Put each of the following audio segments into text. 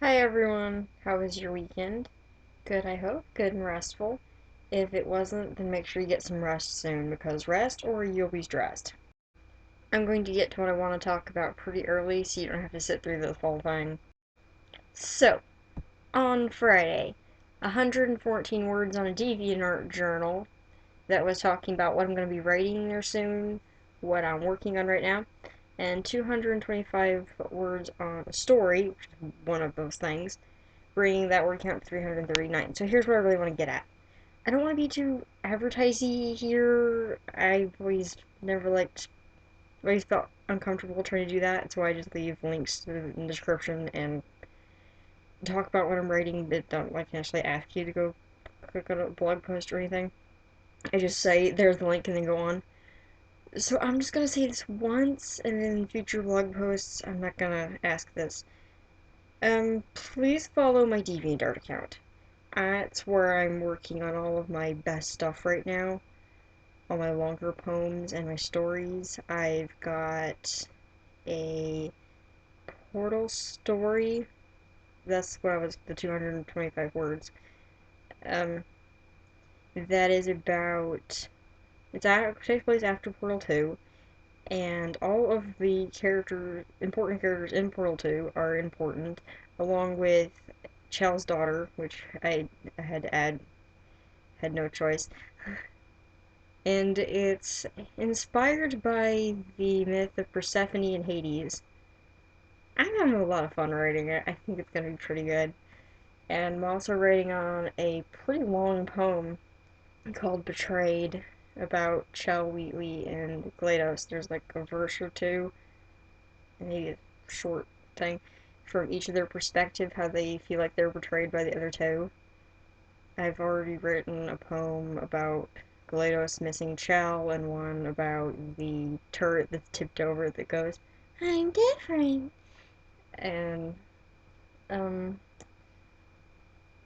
Hi everyone, how was your weekend? Good, I hope. Good and restful. If it wasn't, then make sure you get some rest soon, because rest or you'll be stressed. I'm going to get to what I want to talk about pretty early so you don't have to sit through this whole thing. So, on Friday, 114 words on a DeviantArt journal that was talking about what I'm going to be writing there soon, what I'm working on right now, and 225 words on a story, which is one of those things, bringing that word count to 339. So here's what I really want to get at. I don't want to be too advertisey here. I've always never liked, always felt uncomfortable trying to do that, so I just leave links in the description and talk about what I'm writing, but don't like actually ask you to go click on a blog post or anything. I just say there's the link and then go on. So I'm just gonna say this once, and then in future blog posts, I'm not gonna ask this. Please follow my DeviantArt account. That's where I'm working on all of my best stuff right now. All my longer poems and my stories. I've got a portal story. That's what I was, the 225 words. Um, that is about, takes place after Portal 2, and all of the important characters in Portal 2 are important, along with Chel's daughter, which I had to add, had no choice. And it's inspired by the myth of Persephone and Hades. I'm having a lot of fun writing it. I think it's going to be pretty good. And I'm also writing on a pretty long poem called Betrayed about Chell Wheatley and GLaDOS. There's like a verse or two, maybe a short thing, from each of their perspective, how they feel like they're betrayed by the other two. I've already written a poem about GLaDOS missing Chell and one about the turret that's tipped over that goes, I'm different. And, um,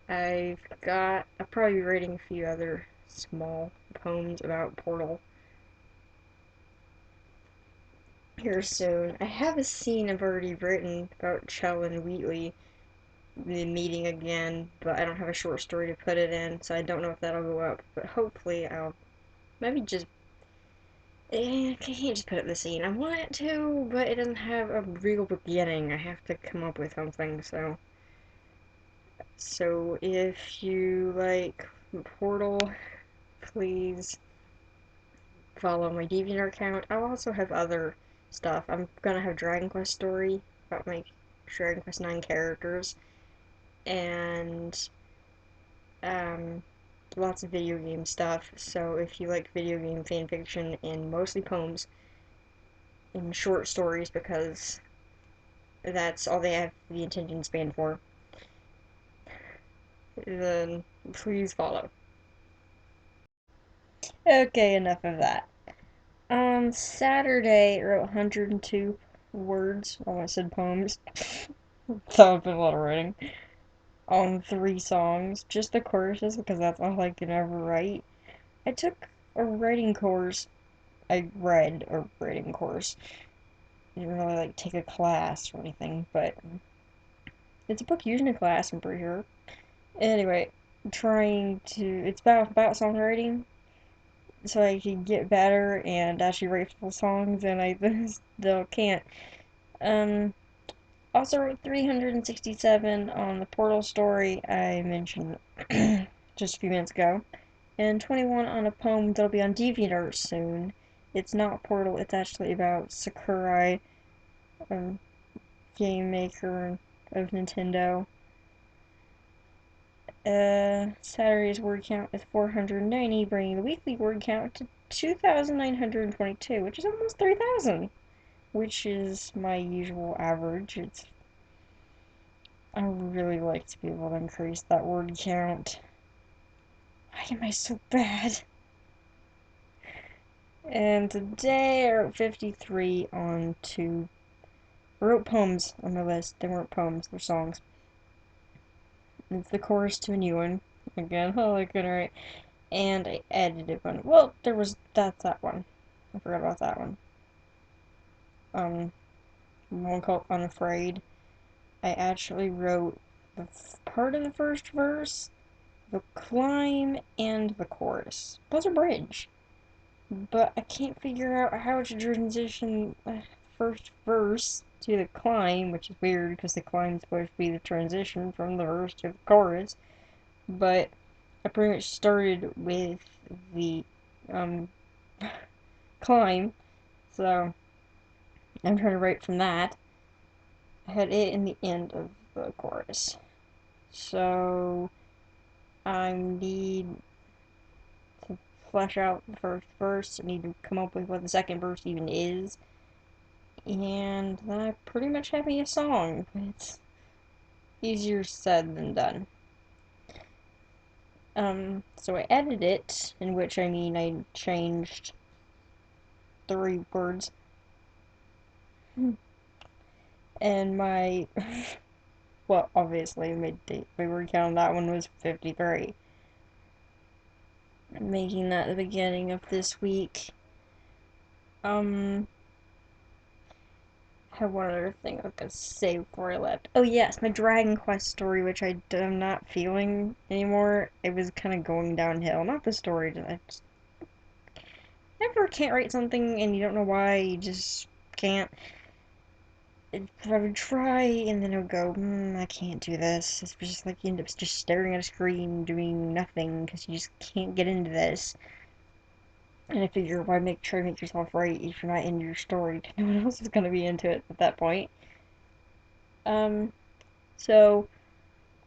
I'll probably be writing a few other small poems about Portal here soon. I have a scene I've already written about Chell and Wheatley the meeting again, but I don't have a short story to put it in, so I don't know if that'll go up. But hopefully I'll maybe just I can't just put up the scene. I want it to, but it doesn't have a real beginning. I have to come up with something. So if you like Portal, please follow my DeviantArt account. I'll also have other stuff. I'm gonna have Dragon Quest story about my Dragon Quest 9 characters, and um, lots of video game stuff. So if you like video game fan fiction and mostly poems and short stories, because that's all they have the attention span for, then please follow. Okay, enough of that. On Saturday, I wrote 102 words. Oh, I said poems. That would have been a lot of writing. On 3 songs. Just the choruses, because that's all I can ever write. I took a writing course. I read a writing course. I didn't really like take a class or anything, but it's a book using a class, I'm pretty sure. Anyway, it's about songwriting, so I can get better and actually write full songs, and I still can't. Um, Also wrote 367 on the Portal story I mentioned just a few minutes ago, and 21 on a poem that'll be on DeviantArt soon. It's not Portal, it's actually about Sakurai, um, game maker of Nintendo. Saturday's word count is 490, bringing the weekly word count to 2,922, which is almost 3,000, which is my usual average. I would really like to be able to increase that word count. Why am I so bad? And today I wrote 53 on two. I wrote poems on my list. They weren't poems, they're songs. It's the chorus to a new one. Again, oh, I couldn't write. And I edited one. Well, that's that one. I forgot about that one. One called Unafraid. I actually wrote the part of the first verse, the climb, and the chorus. Plus a bridge. But I can't figure out how to transition the first verse to the climb, which is weird because the climb is supposed to be the transition from the verse to the chorus. But I pretty much started with the climb, so I'm trying to write from that. I had it in the end of the chorus. So I need to flesh out the first verse. I need to come up with what the second verse even is. And then I pretty much have me a song. It's easier said than done. So I edited it, in which I mean I changed 3 words. And my, well, obviously my word count on that one was 53. I'm making that the beginning of this week. Have one other thing I was gonna say before I left. Oh yes, my Dragon Quest story, which am not feeling anymore. It was kind of going downhill. Not the story. I just never can't write something and you don't know why. You just can't. I would try and then I would go, I can't do this. It's just like you end up just staring at a screen doing nothing because you just can't get into this. And I figure why try to make yourself right if you're not into your story? No one else is gonna be into it at that point. So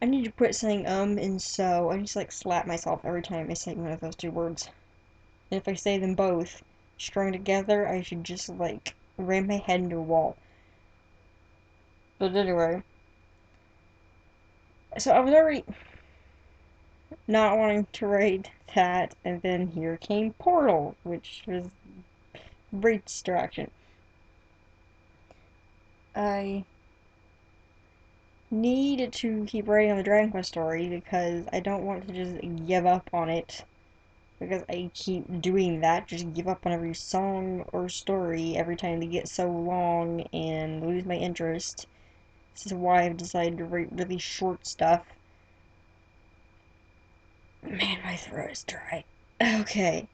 I need to put saying and so. I just like slap myself every time I say one of those 2 words. And if I say them both strung together, I should just like ram my head into a wall. But anyway, so I was already not wanting to write that, and then here came Portal, which was great distraction. I need to keep writing on the Dragon Quest story because I don't want to just give up on it because I keep doing that, just give up on every song or story every time they get so long and lose my interest. This is why I've decided to write really short stuff. Man, my throat is dry. Okay.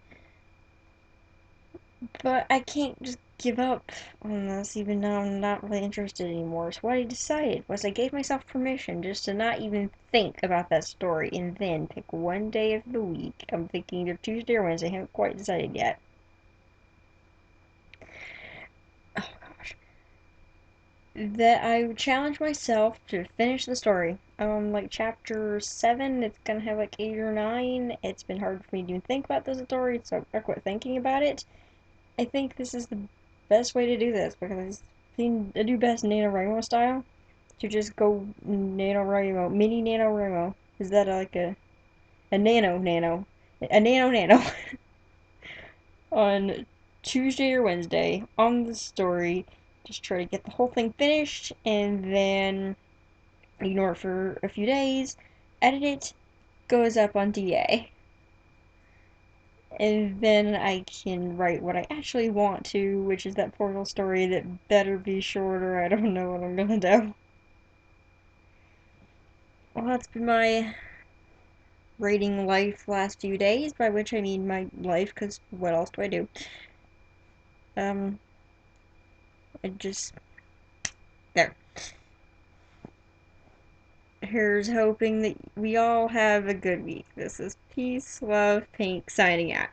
But I can't just give up on this even though I'm not really interested anymore. So what I decided was I gave myself permission just to not even think about that story and then pick one day of the week. I'm thinking either Tuesday or Wednesday. I haven't quite decided yet. Oh gosh. That I would challenge myself to finish the story. Like chapter 7, it's gonna have like 8 or 9. It's been hard for me to even think about the story, so I quit thinking about it. I think this is the best way to do this because I do best NaNoWriMo style. To just go NaNoWriMo, mini NaNoWriMo. Is that like a nano on Tuesday or Wednesday on the story. Just try to get the whole thing finished and then ignore it for a few days. Edit it, goes up on DA. And then I can write what I actually want to, which is that Portal story that better be shorter. I don't know what I'm gonna do. Well, that's been my rating life last few days, by which I mean my life, because what else do I do? Um, I just. There. Here's hoping that we all have a good week. This is Peace, Love, Pink signing out.